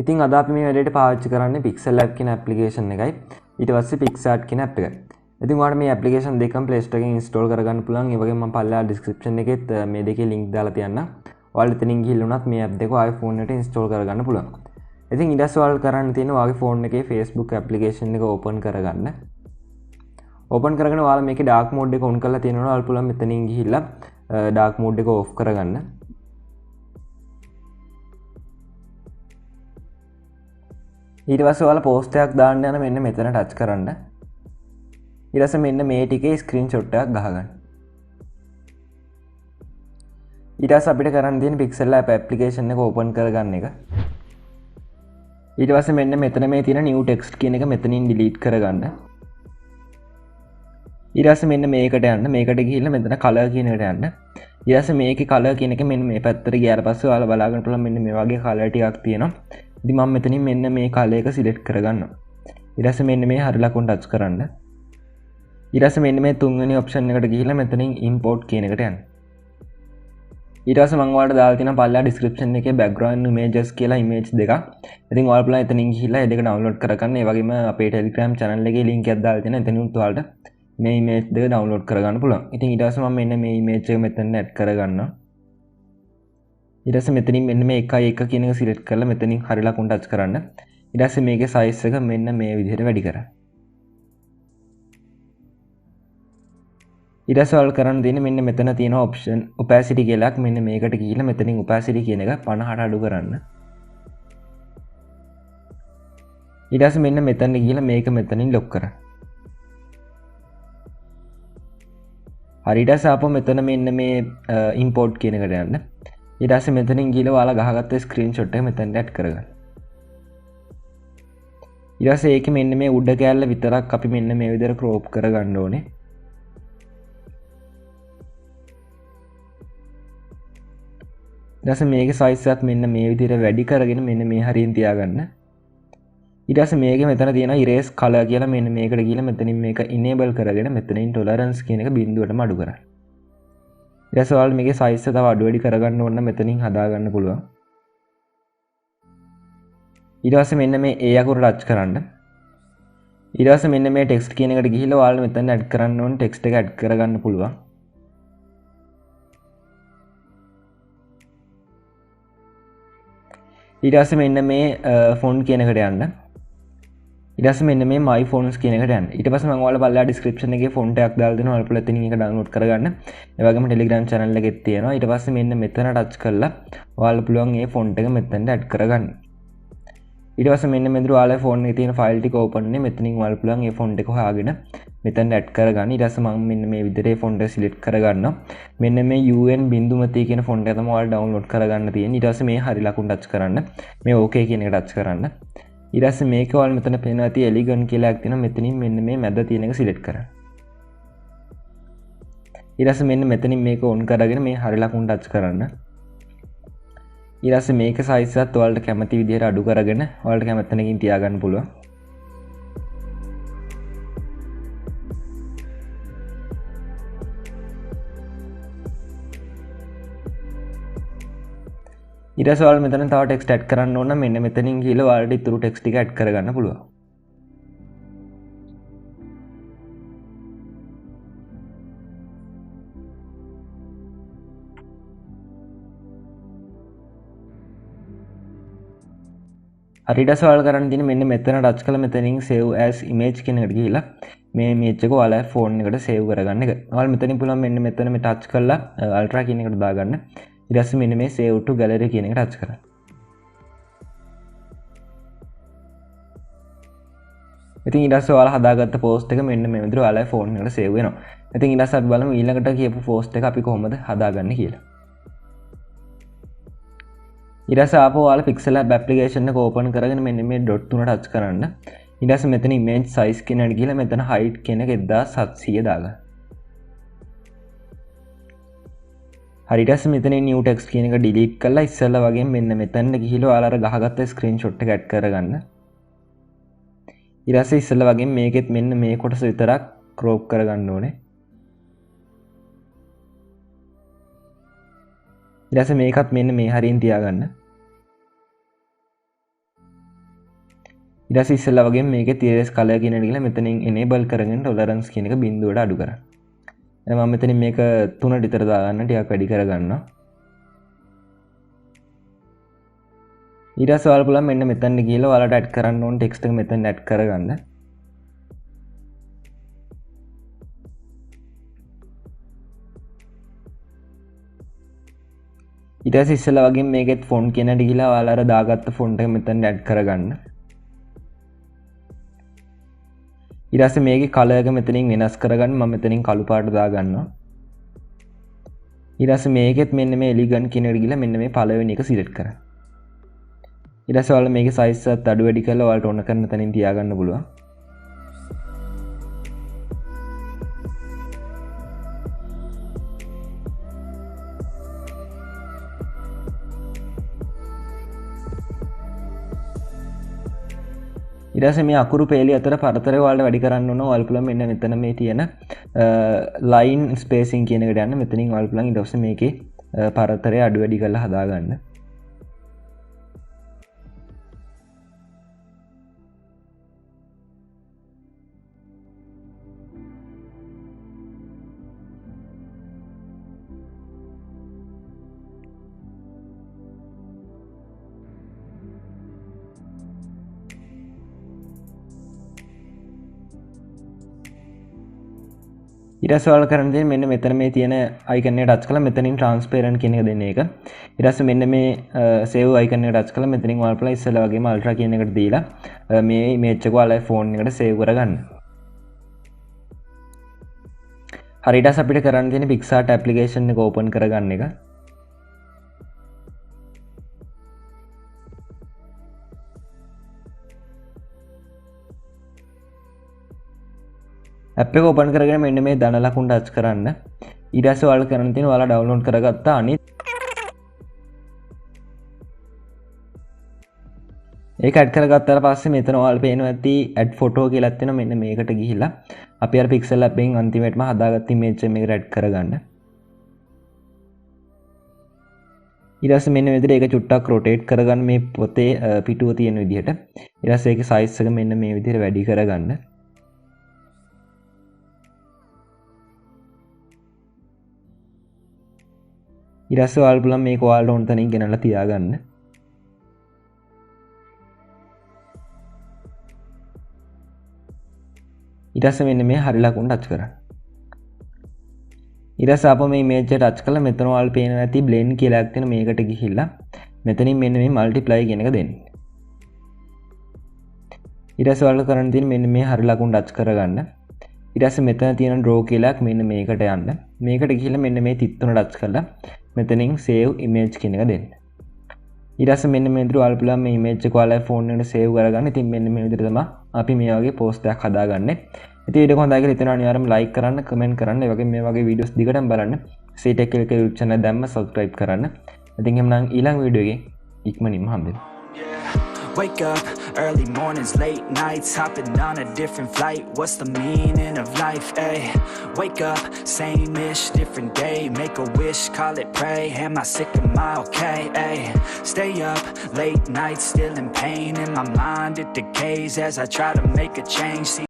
ඉතින් අද අපි මේ වැඩේට පාවිච්චි කරන්නේ Pixellab කියන application එකයි. ඊට පස්සේ Picsart කියන app එක. ඉතින් ඔයාලට මේ application දෙකම Play Store එකෙන් install කරගන්න පුළුවන්. ඒ වගේම මම පල්ලෙහා description එකෙත් මේ දෙකේ link දාලා තියන්නම්. ඔයාලට එතනින් ගිහින් උනත් මේ app දෙක ඔයාගේ phone එකට install කරගන්න පුළුවන්. ඉතින් ඊට පස්සේ ඔයාලට කරන්න තියෙන්නේ ඔයාගේ phone එකේ Facebook application එක open කරගන්න. open කරගෙන ඔයාලා මේකේ dark mode එක on කරලා තියෙනවා. ඔයාලා පුළුවන් මෙතනින් ගිහිල්ලා dark mode එක off කරගන්න. ඊට පස්සේ ඔයාලා post එකක් දාන්න යන මෙන්න මෙතන touch කරන්න. ඊට පස්සේ මෙන්න මේ ටිකේ screenshot එකක් ගහගන්න. ඊට පස්සේ අපිට කරන්න තියෙන්නේ Pixellab application එක open කරගන්න එක. ඊට පස්සේ මෙන්න මෙතන මේ තියෙන new text කියන එක මෙතනින් delete කරගන්න. ඊට පස්සේ මෙන්න මේකට යන්න. මේකට ගිහිල්ලා මෙතන color කියන එකට යන්න. ඊට පස්සේ මේකේ color කියන එක මෙන්න මේ පැත්තට ගියාට පස්සේ ඔයාලා බලාගන්න පුළුවන් මෙන්න මේ වගේ color ටිකක් තියෙනවා. ඉතින් මම මෙතනින් මෙන්න මේ color එක select කරගන්නවා. ඊට පස්සේ මෙන්න මේ හරි ලකුණ touch කරන්න. ඊට පස්සේ මෙන්න මේ තුන්වෙනි option එකට ගිහිල්ලා මෙතනින් import කියන එකට යන්න. ඊට පස්සේ මම ඔයාලට දාලා තියෙනවා පල්ලා description එකේ background images කියලා image දෙකක්. ඉතින් ඔයාලා පුළුවන් එතනින් ගිහිල්ලා ඒ දෙක download කරගන්න. ඒ වගේම අපේ Telegram channel එකේ link එකක් දාලා තියෙනවා. එතනින් ඔයාලට මේ image දෙක download කරගන්න පුළුවන්. ඉතින් ඊට පස්සේ මම මෙන්න මේ image එක මෙතන add කරගන්නවා. ඊට පස්සේ මෙතනින් මෙන්න මේ 1.1 කියන එක select කරලා මෙතනින් හරි ලකුණ touch කරන්න. ඊට පස්සේ මේකේ size එක මෙන්න මේ විදිහට වැඩි කරන්න. ඊට පස්සේ ඔයාලා කරන්න තියෙන්නේ මෙන්න මෙතන තියෙන option opacity කියලා එකක්. මෙන්න මේකට ගිහිල්ලා මෙතනින් opacity කියන එක 50ට අඩු කරන්න. ඊට පස්සේ මෙන්න මෙතන ගිහිල්ලා මේක මෙතනින් lock කරන්න. හරියට සාපෝ මෙතන මෙන්න මේ import කියන එකට යන්න. ඊට පස්සේ මෙතනින් ගිහලා ඔයාලා ගහගත්ත screenshot එක මෙතනට add කරගන්න. ඊට පස්සේ ඒකේ මෙන්න මේ උඩ කැල්ල විතරක් අපි මෙන්න මේ විදිහට crop කරගන්න ඕනේ. ඊට පස්සේ මේකේ size එකත් මෙන්න මේ විදිහට වැඩි කරගෙන මෙන්න මේ හරියෙන් තියාගන්න. ඊට පස්සේ මේකේ මෙතන තියෙන erase color කියලා මෙන්න මේකට ගිහලා මෙතනින් මේක enable කරගෙන මෙතනින් tolerance කියන එක බිඳුවටම අඩු කරන්න. ඊට පස්සේ ඔයාලා මේකේ size එක තව අඩු වැඩි කරගන්න ඕන නම් මෙතනින් හදා ගන්න පුළුවන්. ඊට පස්සේ මෙන්න මේ A අකුර touch කරන්න. ඊට පස්සේ මෙන්න මේ text කියන එකට ගිහිල්ලා ඔයාලා මෙතන add කරන්න ඕන text එක add කරගන්න පුළුවන්. ඊට පස්සේ මෙන්න මේ font කියන එකට යන්න. ඊට පස්සේ මෙන්න මේ my phones කියන එකට යන්න. ඊට පස්සේ මම ඔයාලා බලලා description එකේ font එකක් දාලා දෙනවා. ඔයාලා පුළුවන් එතනින් ඒක download කරගන්න. ඒ වගේම Telegram channel එකෙත් තියෙනවා. ඊට පස්සේ මෙන්න මෙතන touch කරලා ඔයාලා පුළුවන් මේ font එක මෙතනට add කරගන්න. ඊට පස්සේ මෙන්න මෙතන ඔයාලා phone එකේ තියෙන file ටික open වෙන්නේ මෙතනින් ඔයාලා පුළුවන් මේ font එක හොයාගෙන මෙතනට add කරගන්න. ඊට පස්සේ මම මෙන්න මේ විදිහට මේ font එක select කරගන්නවා. මෙන්න මේ UN බිඳුමති කියන font එක තමයි ඔයාලා download කරගන්න තියෙන්නේ. ඊට පස්සේ මේ හරි ලකුණ touch කරන්න. මේ OK කියන එක touch කරන්න. ඊට පස්සේ මේක ඔයාලා මෙතන පේනවා තියෙ elegant කියලා එකක් තියෙනවා. මෙතනින් මෙන්න මේ මැද තියෙන එක select කරන්න. ඊට පස්සේ මෙන්න මෙතනින් මේක on කරගෙන මේ හරි ලකුණ touch කරන්න. ඊට පස්සේ මේක size එකත් ඔයාලට කැමති විදිහට අඩු කරගෙන ඔයාලට කැමති තැනකින් තියාගන්න පුළුවන්. ඊට පස්සේ ඔයාලා මෙතන තව text add කරන්න ඕන නම් මෙන්න මෙතනින් ගිහලා ඔයාලට ඊටු text ටික add කරගන්න පුළුවන්. හරියට ඔයාලා කරන්න තියෙන්නේ මෙන්න මෙතන touch කරලා මෙතනින් save as image කියන එකට ගිහිල්ලා මේ image එක ඔයාලා phone එකට save කරගන්න එක. ඔයාලා මෙතනින් පුළුවන් මෙන්න මෙතන මේ touch කරලා ultra කියන එකට දාගන්න. ඊට පස්සේ මෙන්න මේ save to gallery කියන එකට touch කරන්න. ඉතින් ඊට පස්සේ ඔයාලා හදාගත්ත post එක මෙන්න මේ විදිහට ඔයාලා phone එකට save වෙනවා. ඉතින් ඊට පස්සේ අපි බලමු ඊළඟට කියපු post එක අපි කොහොමද හදාගන්නේ කියලා. ඊට පස්සේ ආපහු ඔයාලා Pixellab application එක open කරගෙන මෙන්න මේ dot තුන touch කරන්න. ඊට පස්සේ මෙතන image size කියන එකට ගිහලා මෙතන height කියන එක 1700 දාගන්න. හරියට පස්සේ මෙතන new text කියන එක delete කරලා ඉස්සෙල්ලා වගේ මෙන්න මෙතනට ගිහිල්ලා ඔයාලා අර ගහගත්ත screenshot එක add කරගන්න. ඊට පස්සේ ඉස්සෙල්ලා වගේ මේකෙත් මෙන්න මේ කොටස විතරක් crop කරගන්න ඕනේ. ඊට පස්සේ මේකත් මෙන්න මේ හරියෙන් තියාගන්න. ඊට පස්සේ ඉස්සෙල්ලා වගේම මේකේ TLS color කියන එකට ගිහලා මෙතනින් enable කරගෙන tolerance කියන එක බිඳුවට අඩු කරන්න. දැන් මම මෙතනින් මේක 3ට විතර දාගන්න ටිකක් වැඩි කරගන්නවා. ඊට පස්සේ ඔයාලා පුළුවන් මෙන්න මෙතනට ගිහලා ඔයාලට add කරන්න ඕන text එක මෙතන add කරගන්න. ඊට පස්සේ ඉස්සෙල්ලා වගේම මේකෙත් font කියන එකට ගිහලා ඔයාලා අර දාගත්ත font එක මෙතන add කරගන්න. ඊට පස්සේ මේකේ color එක මෙතනින් වෙනස් කරගන්න මම මෙතනින් කළු පාට දාගන්නවා. ඊට පස්සේ මේකෙත් මෙන්න මේ elegant කියන එකට ගිහලා මෙන්න මේ පළවෙනි එක select කරන්න. ඊට පස්සේ ඔයාලා මේකේ size එකත් අඩු වැඩි කරලා ඔයාලට ඕන කරන තැනින් තියාගන්න පුළුවන්. ඊට පස්සේ මේ අකුරු පේලි අතර පරතරය ඔයාලට වැඩි කරන්න ඕන. ඔයාලා පුළුවන් මෙන්න මෙතන මේ තියෙන line spacing කියන එකට යන්න. මෙතනින් ඔයාලා පුළුවන් ඊට පස්සේ මේකේ පරතරය අඩු වැඩි කරලා හදාගන්න. ඊට පස්සේ ඔයාලා කරන්න තියෙන්නේ මෙන්න මෙතන මේ තියෙන icon එක ටච් කරලා මෙතනින් transparent කියන එක දෙන එක. ඊට පස්සේ මෙන්න මේ save icon එක ටච් කරලා මෙතනින් ඔයාලා පුළුවන් ඉස්සෙල්ලා වගේම ultra කියන එකට දීලා මේ image එක ඔයාලා phone එකට save කරගන්න. හරි ඊට පස්සේ අපිට කරන්න තියෙන්නේ Picsart application එක open කරගන්න එක. app එක open කරගෙන මෙන්න මේ ධන ලකුණ ටච් කරන්න. ඊට පස්සේ ඔයාලා කරන්න තියෙන්නේ ඔයාලා download කරගත්ත අනිත් ඒක add කරගත්තාට පස්සේ මෙතන ඔයාලා පේනවා ඇති add photo කියලා තියෙනවා. මෙන්න මේකට ගිහිල්ලා අපි අර Pixellab එකෙන් අන්තිමේටම හදාගත්ත image එක මේකට add කරගන්න. ඊට පස්සේ මෙන්න මේ විදිහට ඒක චුට්ටක් rotate කරගන්න මේ පොතේ පිටුව තියෙන විදිහට. ඊට පස්සේ ඒකේ size එක මෙන්න මේ විදිහට වැඩි කරගන්න. ඊට පස්සේ ඔයාලා බලන්න මේක ඔයාලට ඕන තැනින් ගෙනල්ලා තියාගන්න. ඊට පස්සේ මෙන්න මේ හරි ලකුණ ටච් කරන්න. ඊට පස්සේ ආපහු මේ image එක ටච් කරලා මෙතන ඔයාලා පේනවා ඇති blend කියලා එකක් තියෙන මේකට ගිහිල්ලා මෙතනින් මෙන්න මේ multiply කියන එක දෙන්න. ඊට පස්සේ ඔයාලා කරන්න තියෙන්නේ මෙන්න මේ හරි ලකුණ ටච් කරගන්න. ඊට පස්සේ මෙතන තියෙන draw කියලා එකක් මෙන්න මේකට යන්න. මේකට ගිහිල්ලා මෙන්න මේ තිත් තුන ටච් කරලා මෙතනින් save image කියන එක දෙන්න. ඊට පස්සේ මෙන්න මේ විදිහට ඔයාලා පුළුවන් මේ image එක ඔයාලා phone එකට save කරගන්න. ඉතින් මෙන්න මේ විදිහට තමයි අපි මේ වගේ post එකක් හදාගන්නේ. ඉතින් වීඩියෝ එක හොඳයි කියලා හිතනවා අනිවාර්යයෙන්ම like කරන්න, comment කරන්න. ඒ වගේම මේ වගේ videos දිගටම බලන්න. CTech එක YouTube channel දැම්ම subscribe කරන්න. ඉතින් එහෙනම් ඊළඟ වීඩියෝ එකේ ඉක්මනින්ම හම්බෙමු. Wake up, early mornings, late nights, hopping on a different flight. What's the meaning of life, ayy? Wake up, same-ish, different day. Make a wish, call it pray. Am I sick, am I okay, ayy? Stay up, late nights, still in pain. In my mind, it decays as I try to make a change. See